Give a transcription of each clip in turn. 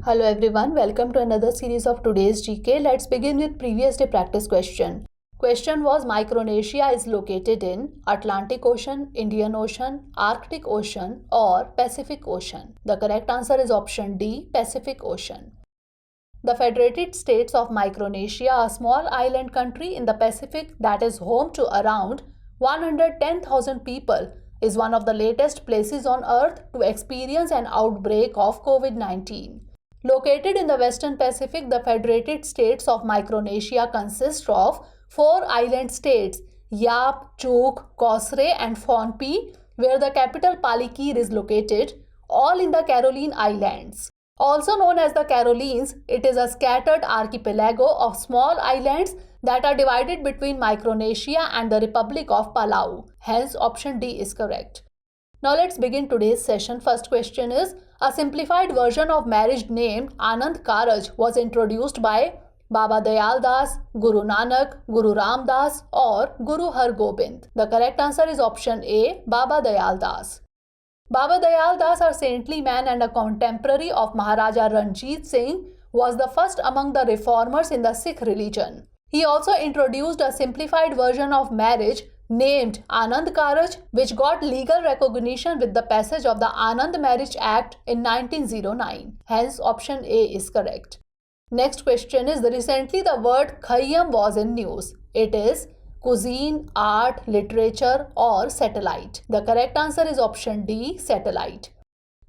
Hello everyone, welcome to another series of today's GK. Let's begin with previous day practice question. Question was Micronesia is located in Atlantic Ocean, Indian Ocean, Arctic Ocean or Pacific Ocean. The correct answer is option D, Pacific Ocean. The Federated States of Micronesia, a small island country in the Pacific that is home to around 110,000 people, is one of the latest places on Earth to experience an outbreak of COVID-19. Located in the Western Pacific, the Federated States of Micronesia consist of 4 island states, Yap, Chuuk, Kosrae and Phnom, where the capital Palikir is located, all in the Caroline Islands. Also known as the Carolines, it is a scattered archipelago of small islands that are divided between Micronesia and the Republic of Palau. Hence, option D is correct. Now let's begin today's session. First question is, a simplified version of marriage named Anand Karaj was introduced by Baba Dayal Das, Guru Nanak, Guru Ram Das or Guru Har Gobind. The correct answer is option A, Baba Dayal Das. Baba Dayal Das, a saintly man and a contemporary of Maharaja Ranjit Singh, was the first among the reformers in the Sikh religion. He also introduced a simplified version of marriage named Anand Karaj, which got legal recognition with the passage of the Anand Marriage Act in 1909. Hence, option A is correct. Next question is, recently the word Khayyam was in news. It is cuisine, art, literature or satellite. The correct answer is option D, satellite.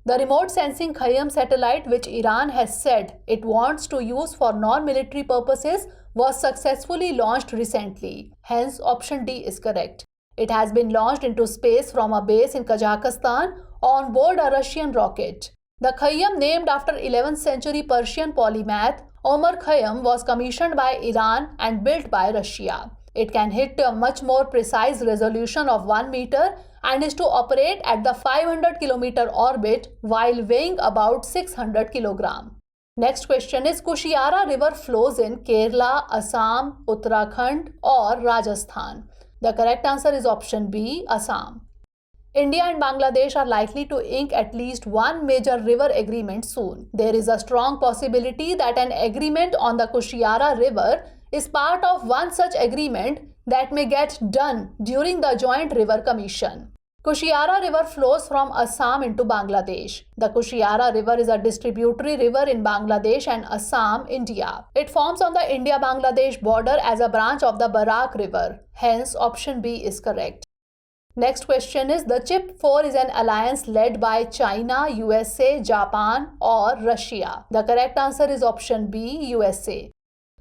The remote sensing Khayyam satellite, which Iran has said it wants to use for non-military purposes, was successfully launched recently. Hence, option D is correct. It has been launched into space from a base in Kazakhstan on board a Russian rocket. The Khayyam, named after 11th century Persian polymath Omar Khayyam, was commissioned by Iran and built by Russia. It can hit a much more precise resolution of 1 meter and is to operate at the 500 kilometer orbit while weighing about 600 kilogram. Next question is, Kushiara River flows in Kerala, Assam, Uttarakhand or Rajasthan. The correct answer is option B, Assam. India and Bangladesh are likely to ink at least one major river agreement soon. There is a strong possibility that an agreement on the Kushiara River is part of one such agreement that may get done during the Joint River Commission. Kushiara River flows from Assam into Bangladesh. The Kushiara River is a distributary river in Bangladesh and Assam, India. It forms on the India-Bangladesh border as a branch of the Barak River. Hence, option B is correct. Next question is, the Chip 4 is an alliance led by China, USA, Japan or Russia. The correct answer is option B, USA.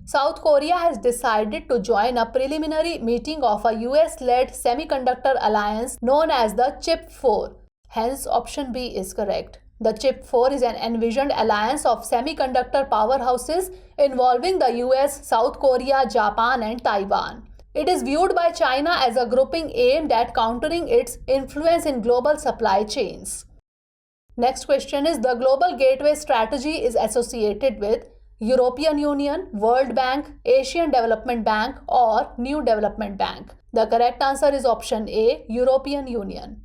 South Korea has decided to join a preliminary meeting of a US-led semiconductor alliance known as the Chip 4. Hence, option B is correct. The Chip 4 is an envisioned alliance of semiconductor powerhouses involving the US, South Korea, Japan and Taiwan. It is viewed by China as a grouping aimed at countering its influence in global supply chains. Next question is, the Global Gateway Strategy is associated with European Union, World Bank, Asian Development Bank or New Development Bank. The correct answer is option A, European Union.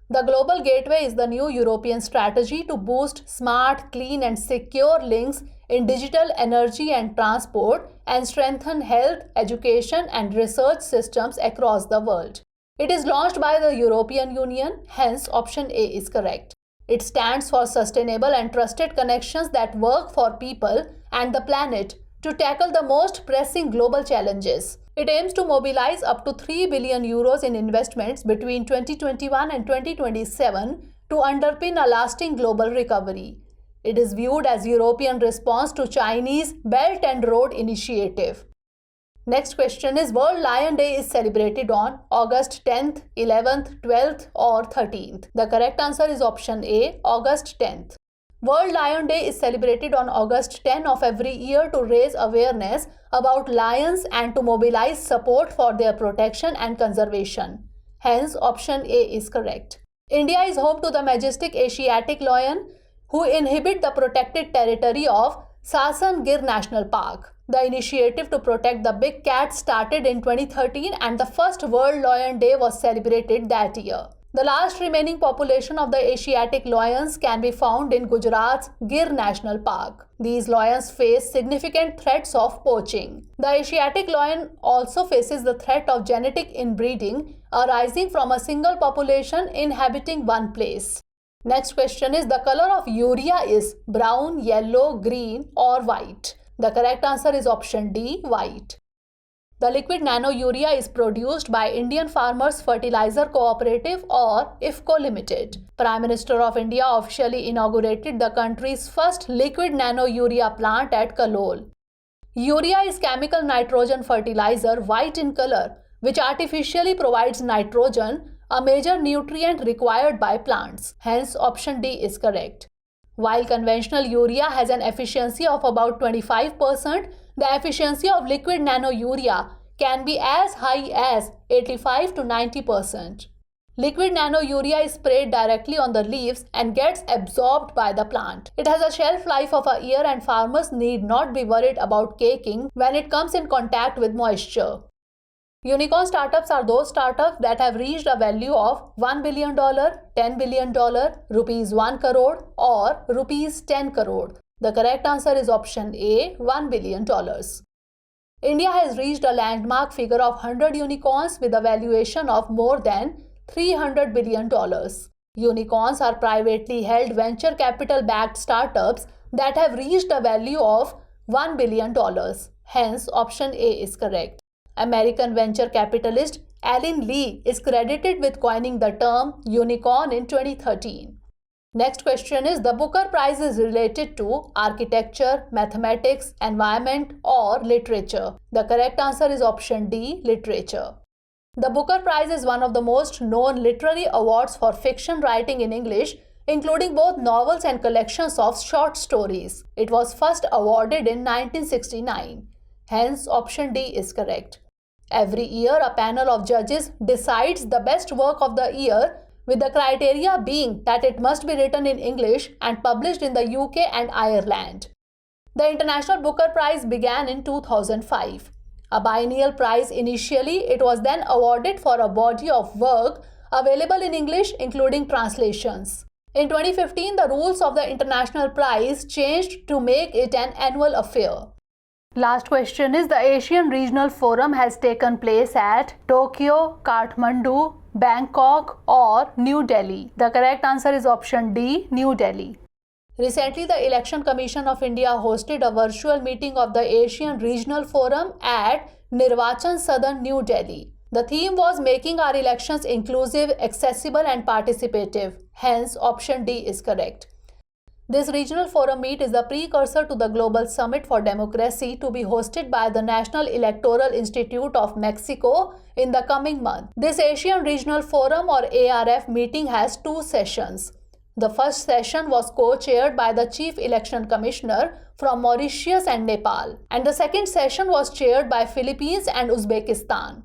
The Global Gateway is the new European strategy to boost smart, clean and secure links in digital, energy and transport and strengthen health, education and research systems across the world. It is launched by the European Union, hence option A is correct. It stands for sustainable and trusted connections that work for people and the planet to tackle the most pressing global challenges. It aims to mobilize up to 3 billion euros in investments between 2021 and 2027 to underpin a lasting global recovery. It is viewed as European response to Chinese Belt and Road Initiative. Next question is, World Lion Day is celebrated on August 10th, 11th, 12th or 13th. The correct answer is option A, August 10th. World Lion Day is celebrated on August 10 of every year to raise awareness about lions and to mobilize support for their protection and conservation. Hence, option A is correct. India is home to the majestic Asiatic lion who inhabit the protected territory of Sasan Gir National Park. The initiative to protect the big cat started in 2013 and the first World Lion Day was celebrated that year. The last remaining population of the Asiatic lions can be found in Gujarat's Gir National Park. These lions face significant threats of poaching. The Asiatic lion also faces the threat of genetic inbreeding arising from a single population inhabiting one place. Next question is, the color of urea is brown, yellow, green or white? The correct answer is option D, white. The liquid nano urea is produced by Indian Farmers Fertilizer Cooperative or IFCO Limited. Prime Minister of India officially inaugurated the country's first liquid nano urea plant at Kalol. Urea is chemical nitrogen fertilizer, white in color, which artificially provides nitrogen, a major nutrient required by plants. Hence, option D is correct. While conventional urea has an efficiency of about 25%, the efficiency of liquid nano urea can be as high as 85 to 90%. Liquid nano urea is sprayed directly on the leaves and gets absorbed by the plant. It has a shelf life of a year and farmers need not be worried about caking when it comes in contact with moisture. Unicorn startups are those startups that have reached a value of $1 billion, $10 billion, rupees 1 crore or rupees 10 crore. The correct answer is option A, $1 billion. India has reached a landmark figure of 100 unicorns with a valuation of more than $300 billion. Unicorns are privately held venture capital backed startups that have reached a value of $1 billion. Hence, option A is correct. American venture capitalist Alan Lee is credited with coining the term unicorn in 2013. Next question is, the Booker Prize is related to architecture, mathematics, environment or literature. The correct answer is option D, literature. The Booker Prize is one of the most known literary awards for fiction writing in English, including both novels and collections of short stories. It was first awarded in 1969. Hence, option D is correct. Every year, a panel of judges decides the best work of the year, with the criteria being that it must be written in English and published in the UK and Ireland. The International Booker Prize began in 2005. A biennial prize initially, it was then awarded for a body of work available in English, including translations. In 2015, the rules of the International Prize changed to make it an annual affair. Last question is, the Asian Regional Forum has taken place at Tokyo, Kathmandu, Bangkok or New Delhi. The correct answer is option D, New Delhi. Recently, the Election Commission of India hosted a virtual meeting of the Asian Regional Forum at Nirvachan Sadan, New Delhi. The theme was making our elections inclusive, accessible and participative. Hence, option D is correct. This regional forum meet is the precursor to the Global Summit for Democracy to be hosted by the National Electoral Institute of Mexico in the coming month. This Asian Regional Forum or ARF meeting has two sessions. The first session was co-chaired by the Chief Election Commissioner from Mauritius and Nepal, and the second session was chaired by Philippines and Uzbekistan.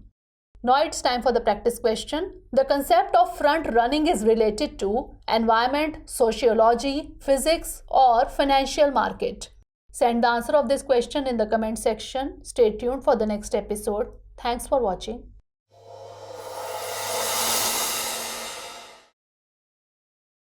Now it's time for the practice question. The concept of front running is related to environment, sociology, physics or financial market. Send the answer of this question in the comment section. Stay tuned for the next episode. Thanks for watching.